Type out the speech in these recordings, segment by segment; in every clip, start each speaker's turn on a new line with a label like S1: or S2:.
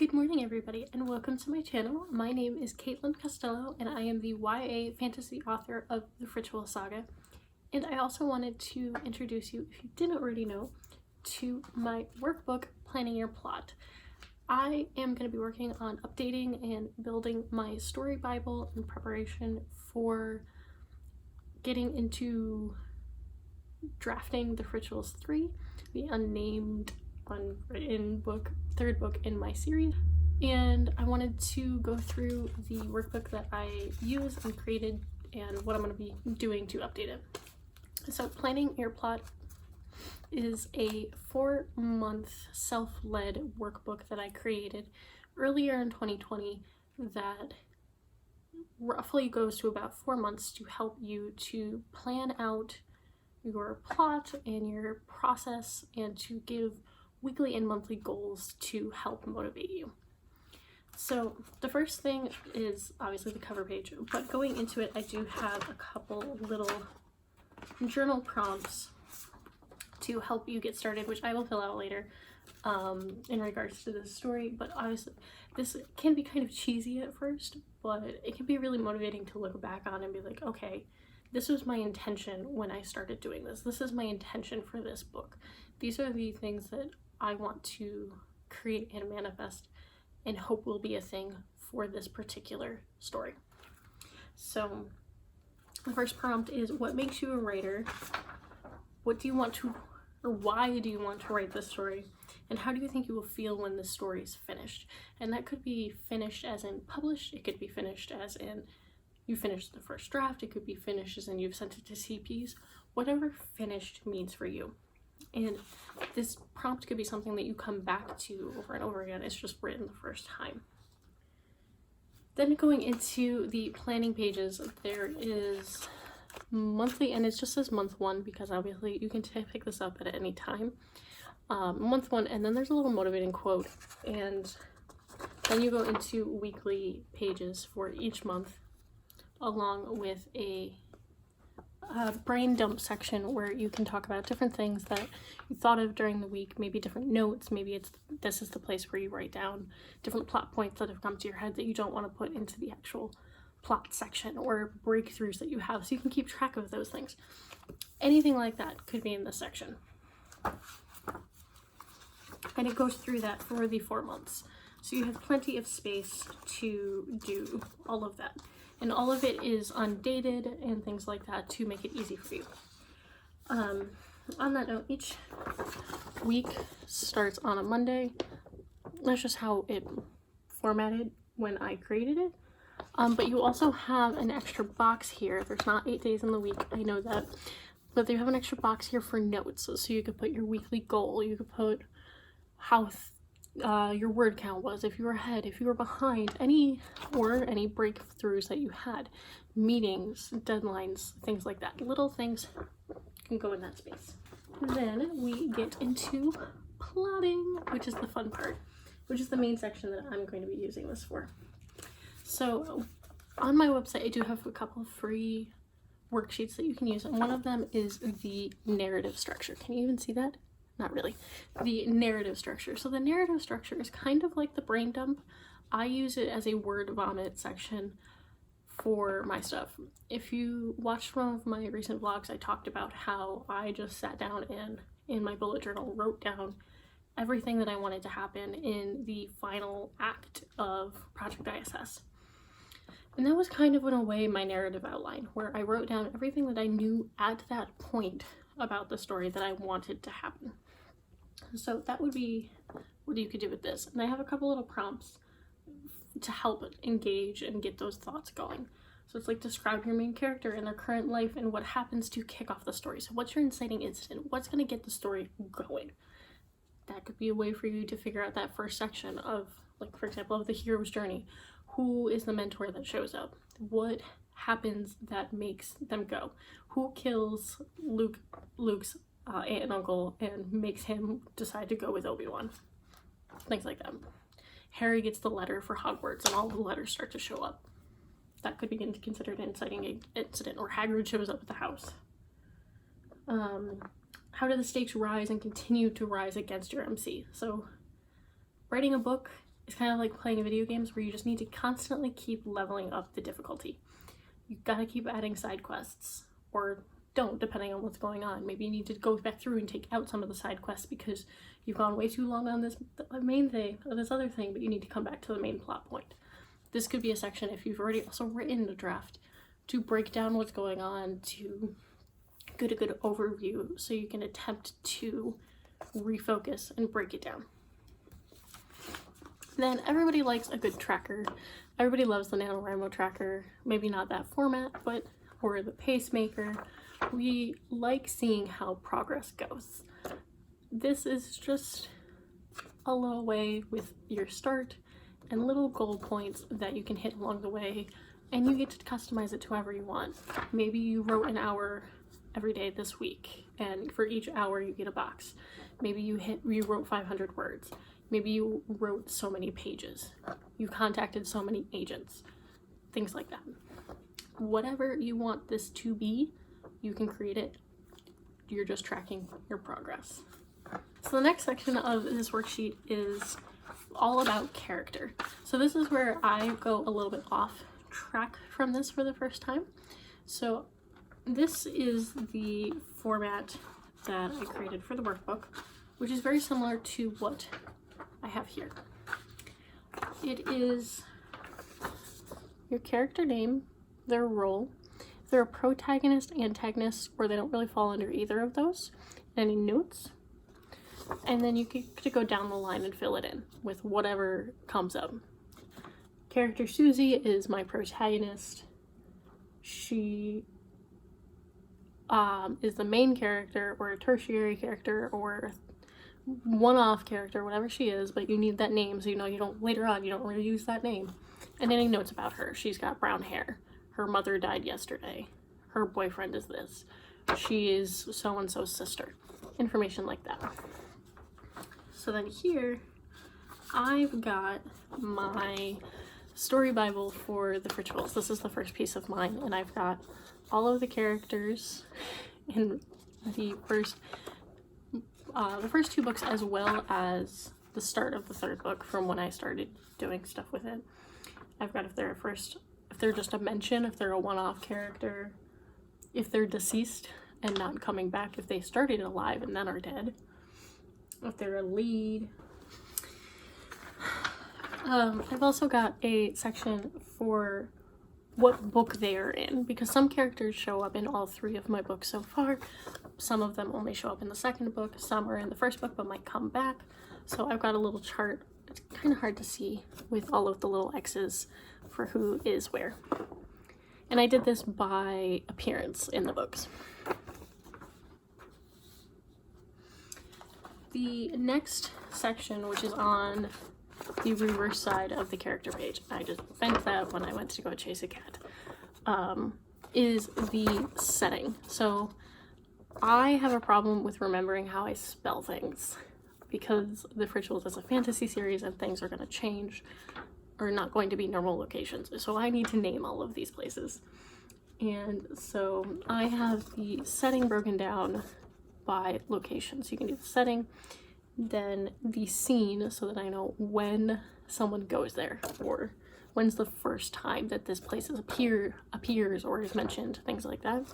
S1: Good morning, everybody, and welcome to my channel. My name is Katelyn Costello, and I am the YA fantasy author of the Ritual Saga. And I also wanted to introduce you, if you didn't already know, to my workbook, Planning Your Plot. I am going to be working on updating and building my story Bible in preparation for getting into drafting the Rituals 3, the unnamed unwritten book, third book in my series. And I wanted to go through the workbook that I use and created and what I'm going to be doing to update it. So Planning Your Plot is a 4-month self-led workbook that I created earlier in 2020 that roughly goes to about 4 months to help you to plan out your plot and your process and to give weekly and monthly goals to help motivate you. So the first thing is obviously the cover page, but going into it I do have a couple little journal prompts to help you get started, which I will fill out later in regards to this story. But obviously this can be kind of cheesy at first, but it can be really motivating to look back on and be like, okay, this was my intention when I started doing this. This is my intention for this book. These are the things that I want to create and manifest and hope will be a thing for this particular story. So the first prompt is, what makes you a writer? What do you want to, or why do you want to write this story? And how do you think you will feel when the story is finished? And that could be finished as in published. It could be finished as in you finished the first draft. It could be finished as in you've sent it to CPs. Whatever finished means for you. And this prompt could be something that you come back to over and over again. It's just written the first time. Then going into the planning pages, there is monthly, and it just says month 1 because obviously you can pick this up at any time. Month 1, and then there's a little motivating quote, and then you go into weekly pages for each month, along with a brain dump section where you can talk about different things that you thought of during the week, maybe different notes, maybe this is the place where you write down different plot points that have come to your head that you don't want to put into the actual plot section, or breakthroughs that you have, so you can keep track of those things. Anything like that could be in this section. And it goes through that for the 4 months. So you have plenty of space to do all of that. And all of it is undated and things like that to make it easy for you. On that note, each week starts on a Monday. That's just how it formatted when I created it. But you also have an extra box here. There's not 8 days in the week, I know that. But they have an extra box here for notes. So you could put your weekly goal. You could put how your word count was, if you were ahead, if you were behind, any breakthroughs that you had, meetings, deadlines, things like that. Little things can go in that space. Then we get into plotting, which is the fun part, which is the main section that I'm going to be using this for. So on my website I do have a couple of free worksheets that you can use, and one of them is the narrative structure. Can you even see that? Not really. The narrative structure. So the narrative structure is kind of like the brain dump. I use it as a word vomit section for my stuff. If you watched one of my recent vlogs, I talked about how I just sat down and in my bullet journal wrote down everything that I wanted to happen in the final act of Project ISS. And that was kind of, in a way, my narrative outline, where I wrote down everything that I knew at that point about the story that I wanted to happen. So that would be what you could do with this. And I have a couple little prompts to help engage and get those thoughts going. So it's like, describe your main character and their current life and what happens to kick off the story. So what's your inciting incident? What's going to get the story going? That could be a way for you to figure out that first section of, like, for example, of the hero's journey. Who is the mentor that shows up? What happens that makes them go? Who kills Luke's aunt and uncle and makes him decide to go with Obi-Wan? Things like that. Harry gets the letter for Hogwarts and all the letters start to show up. That could be considered an inciting incident. Or Hagrid shows up at the house. How do the stakes rise and continue to rise against your MC? So writing a book It's kind of like playing video games where you just need to constantly keep leveling up the difficulty. You gotta keep adding side quests, or don't, depending on what's going on. Maybe you need to go back through and take out some of the side quests because you've gone way too long on this main thing or this other thing, but you need to come back to the main plot point. This could be a section, if you've already also written a draft, to break down what's going on, to get a good overview so you can attempt to refocus and break it down. Then everybody likes a good tracker. Everybody loves the NaNoWriMo tracker. Maybe not that format, but or the pacemaker. We like seeing how progress goes. This is just a little way with your start and little goal points that you can hit along the way, and you get to customize it to however you want. Maybe you wrote an hour every day this week, and for each hour you get a box. Maybe you wrote 500 words. Maybe you wrote so many pages. You contacted so many agents. Things like that. Whatever you want this to be, you can create it. You're just tracking your progress. So the next section of this worksheet is all about character. So this is where I go a little bit off track from this for the first time. So this is the format that I created for the workbook, which is very similar to what I have here. It is your character name, their role, if they're a protagonist, antagonist, or they don't really fall under either of those, any notes, and then you get to go down the line and fill it in with whatever comes up. Character Susie is my protagonist. She is the main character, or a tertiary character, or one-off character, whatever she is, but you need that name so you know you don't later on you don't reuse that name. And any notes about her: she's got brown hair, her mother died yesterday, her boyfriend is this, she is so-and-so's sister, information like that. So then here I've got my story bible for the rituals. This is the first piece of mine, and I've got all of the characters in the first two books, as well as the start of the third book from when I started doing stuff with it. I've got if they're just a mention, if they're a one-off character, if they're deceased and not coming back, if they started alive and then are dead, if they're a lead. I've also got a section for what book they are in, because some characters show up in all three of my books so far. Some of them only show up in the second book, some are in the first book but might come back. So I've got a little chart. It's kind of hard to see with all of the little X's for who is where. And I did this by appearance in the books. The next section, which is on the reverse side of the character page, I just bent that when I went to go chase a cat, is the setting. So I have a problem with remembering how I spell things, because the Rituals is a fantasy series and things are going to change, or not going to be normal locations. So I need to name all of these places. And so I have the setting broken down by location. So you can do the setting, then the scene, so that I know when someone goes there, or when's the first time that this place appears or is mentioned, things like that.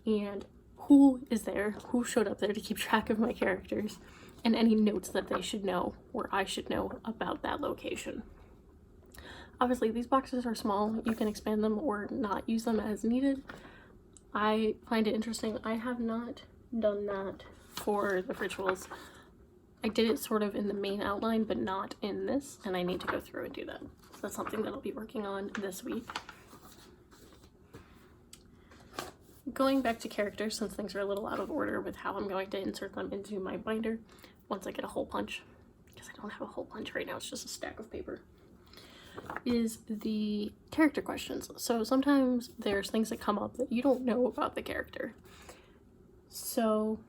S1: And who is there, who showed up there to keep track of my characters, and any notes that they should know or I should know about that location. Obviously these boxes are small, you can expand them or not use them as needed. I find it interesting. I have not done that for the Rituals. I did it sort of in the main outline, but not in this, and I need to go through and do that. So that's something that I'll be working on this week. Going back to characters, since things are a little out of order with how I'm going to insert them into my binder once I get a hole punch, because I don't have a hole punch right now, it's just a stack of paper, is the character questions. So sometimes there's things that come up that you don't know about the character. So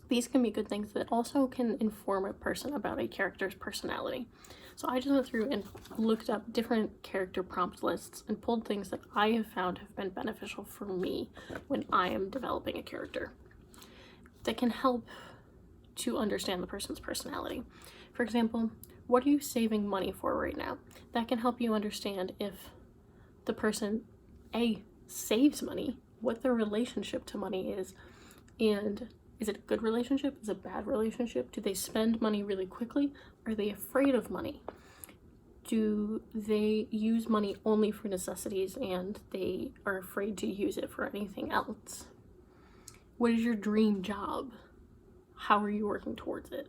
S1: these can be good things that also can inform a person about a character's personality. So I just went through and looked up different character prompt lists and pulled things that I have found have been beneficial for me when I am developing a character that can help to understand the person's personality. For example, What are you saving money for right now? That can help you understand if the person, A, saves money, what their relationship to money is, and is it a good relationship? Is it a bad relationship? Do they spend money really quickly? Are they afraid of money? Do they use money only for necessities and they are afraid to use it for anything else? What is your dream job? How are you working towards it?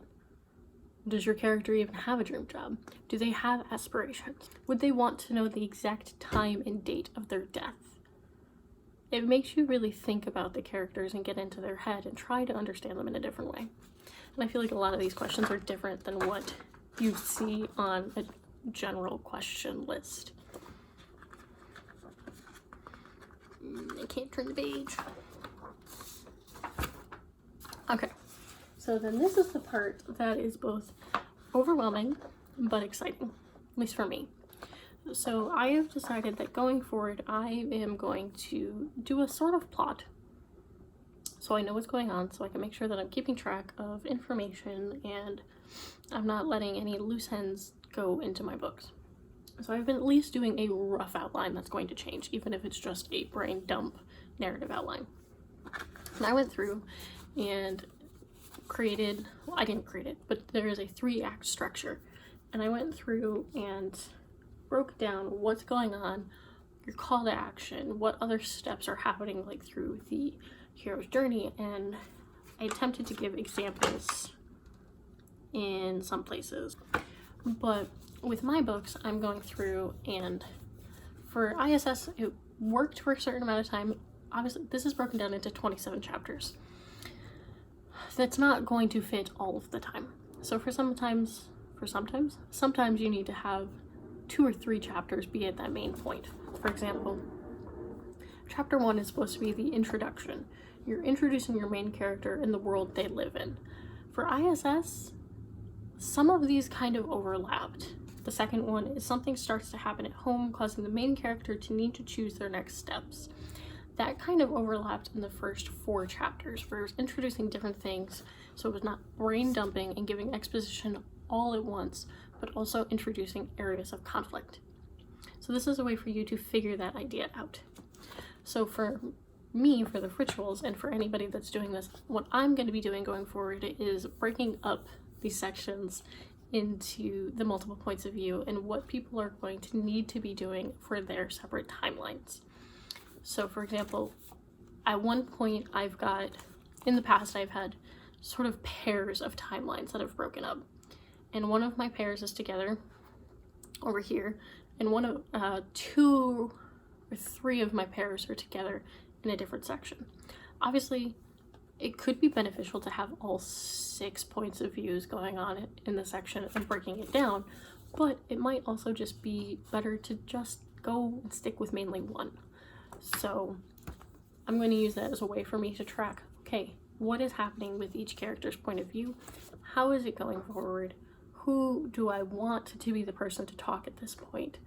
S1: Does your character even have a dream job? Do they have aspirations? Would they want to know the exact time and date of their death? It makes you really think about the characters and get into their head and try to understand them in a different way. And I feel like a lot of these questions are different than what you see on a general question list. I can't turn the page. Okay, so then this is the part that is both overwhelming but exciting, at least for me. So I have decided that going forward, I am going to do a sort of plot so I know what's going on, so I can make sure that I'm keeping track of information and I'm not letting any loose ends go into my books. So I've been at least doing a rough outline that's going to change, even if it's just a brain dump narrative outline. And I went through and created, well, I didn't create it, but there is a 3-act structure. And I went through and broke down what's going on, your call to action, what other steps are happening like through the hero's journey, and I attempted to give examples in some places. But with my books, I'm going through, and for ISS, it worked for a certain amount of time. Obviously, this is broken down into 27 chapters. That's not going to fit all of the time. So sometimes you need to have 2 or 3 chapters be at that main point. For example, chapter 1 is supposed to be the introduction. You're introducing your main character and the world they live in. For ISS, some of these kind of overlapped. The second one is something starts to happen at home, causing the main character to need to choose their next steps. That kind of overlapped in the first 4 chapters, where it was introducing different things, so it was not brain dumping and giving exposition all at once, but also introducing areas of conflict. So this is a way for you to figure that idea out. So for me, for the rituals, and for anybody that's doing this, what I'm going to be doing going forward is breaking up these sections into the multiple points of view and what people are going to need to be doing for their separate timelines. So for example, at one point in the past I've had sort of pairs of timelines that have broken up. And one of my pairs is together over here, and 2 or 3 of my pairs are together in a different section. Obviously, it could be beneficial to have all 6 points of views going on in the section and breaking it down, but it might also just be better to just go and stick with mainly 1. So I'm going to use that as a way for me to track, okay, what is happening with each character's point of view? How is it going forward? Who do I want to be the person to talk at this point?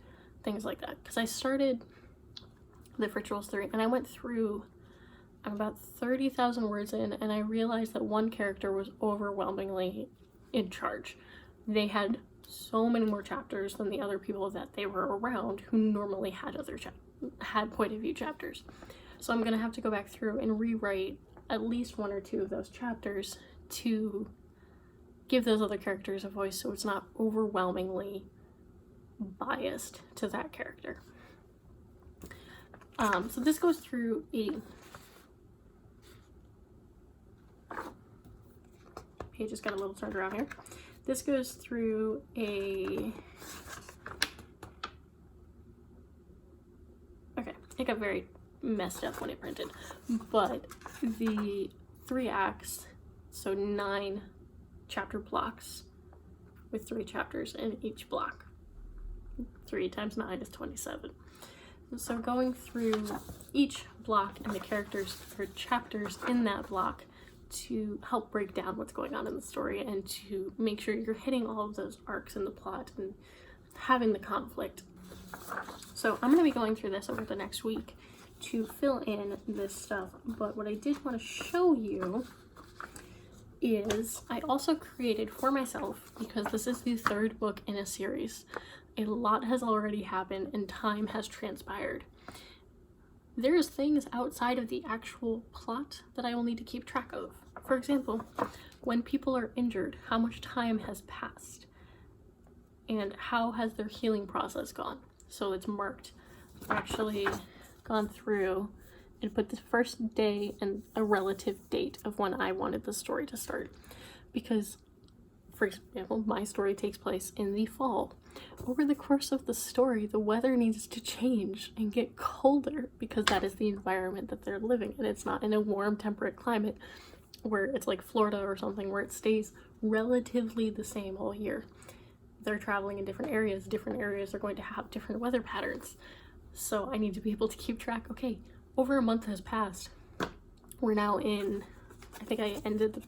S1: Things like that. Because I started the Rituals 3 and I went through, I'm about 30,000 words in, and I realized that one character was overwhelmingly in charge. They had so many more chapters than the other people that they were around who normally had had point of view chapters. So I'm gonna have to go back through and rewrite at least 1 or 2 of those chapters to give those other characters a voice, so it's not overwhelmingly biased to that character. So this goes through page just got a little turned around here. This goes through okay, it got very messed up when it printed, but the 3 acts, so 9 chapter blocks with 3 chapters in each block. 3 times 9 is 27. So going through each block and the characters or chapters in that block to help break down what's going on in the story and to make sure you're hitting all of those arcs in the plot and having the conflict. So I'm going to be going through this over the next week to fill in this stuff, but what I did want to show you is I also created for myself, because this is the third book in a series. A lot has already happened and time has transpired. There's things outside of the actual plot that I will need to keep track of. For example, when people are injured, how much time has passed and how has their healing process gone. So it's marked. I've actually gone through and put the first day and a relative date of when I wanted the story to start. Because, for example, my story takes place in the fall. Over the course of the story, the weather needs to change and get colder because that is the environment that they're living in. It's not in a warm, temperate climate where it's like Florida or something where it stays relatively the same all year. They're traveling in different areas. Different areas are going to have different weather patterns. So I need to be able to keep track. Okay, over a month has passed. We're now in, I think I ended the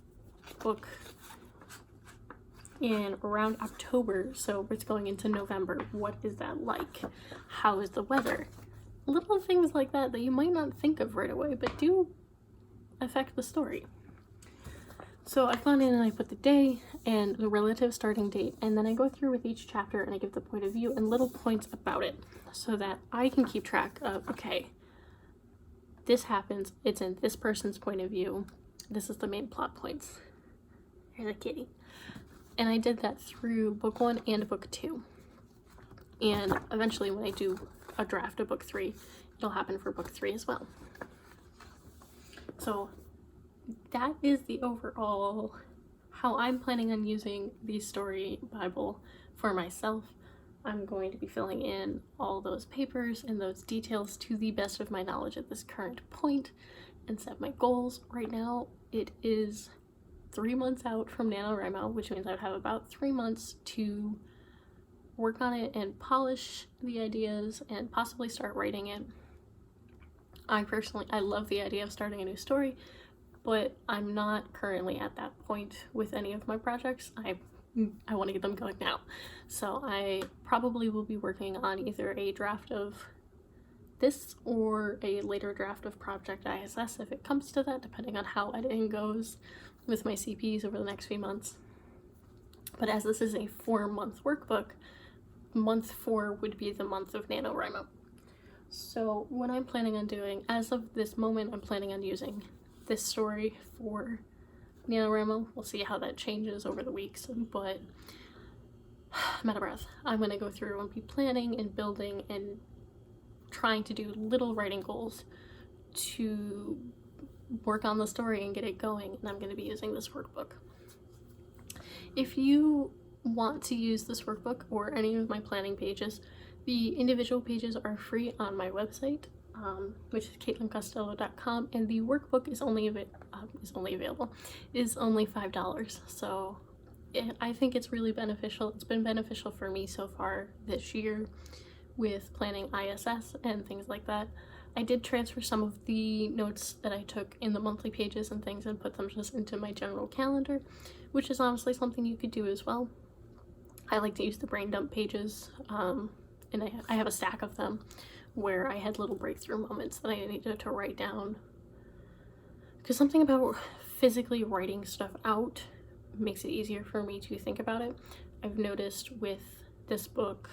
S1: book in around October, so it's going into November. What is that like? How is the weather? Little things like that that you might not think of right away, but do affect the story. So I've gone in and I put the day and the relative starting date, and then I go through with each chapter and I give the point of view and little points about it so that I can keep track of, okay, this happens, it's in this person's point of view, this is the main plot points. There's a kitty. And I did that through book 1 and book 2. And eventually when I do a draft of book 3, it'll happen for book 3 as well. So that is the overall how I'm planning on using the story Bible for myself. I'm going to be filling in all those papers and those details to the best of my knowledge at this current point and set my goals. Right now it is 3 months out from NaNoWriMo, which means I have about 3 months to work on it and polish the ideas and possibly start writing it. I love the idea of starting a new story, but I'm not currently at that point with any of my projects. I want to get them going now. So I probably will be working on either a draft of this or a later draft of Project ISS if it comes to that, depending on how editing goes with my CPs over the next few months. But as this is a 4-month workbook, month 4 would be the month of NaNoWriMo. So what I'm planning on doing, as of this moment, I'm planning on using this story for NaNoWriMo. We'll see how that changes over the weeks, but I'm out of breath. I'm going to go through and be planning and building and trying to do little writing goals to work on the story and get it going, and I'm going to be using this workbook. If you want to use this workbook or any of my planning pages, the individual pages are free on my website, which is KatelynCostello.com, and the workbook is only $5. So I think it's really beneficial. It's been beneficial for me so far this year with planning ISS and things like that. I did transfer some of the notes that I took in the monthly pages and things and put them just into my general calendar, which is honestly something you could do as well. I like to use the brain dump pages, and I have a stack of them where I had little breakthrough moments that I needed to write down. Because something about physically writing stuff out makes it easier for me to think about it. I've noticed with this book,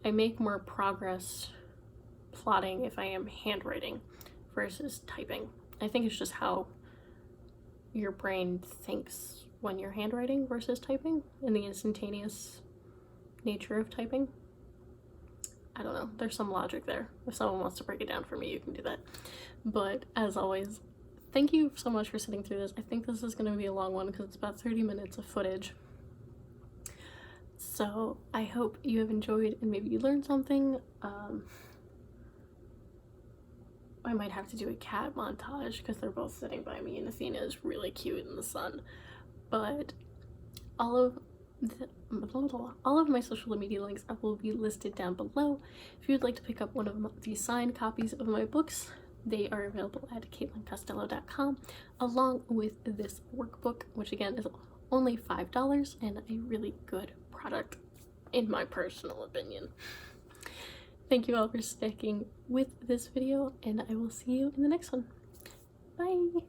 S1: I make more progress plotting if I am handwriting versus typing. I think it's just how your brain thinks when you're handwriting versus typing and the instantaneous nature of typing. I don't know, there's some logic there. If someone wants to break it down for me, you can do that. But as always, thank you so much for sitting through this. I think this is going to be a long one because it's about 30 minutes of footage. So I hope you have enjoyed and maybe you learned something. I might have to do a cat montage because they're both sitting by me and Athena is really cute in the sun. But all of my social media links will be listed down below. If you'd like to pick up one of the signed copies of my books, they are available at KatelynCostello.com, along with this workbook, which again is only $5 and a really good product in my personal opinion. Thank you all for sticking with this video, and I will see you in the next one. Bye!